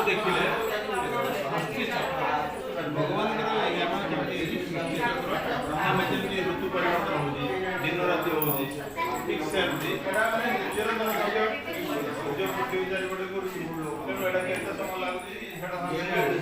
देखिले भगवान ऋतु परिवर्तन हो दिन राति हो ठीक सेमती निजर सूर्य पृथ्वी चारिपटे समय लगुच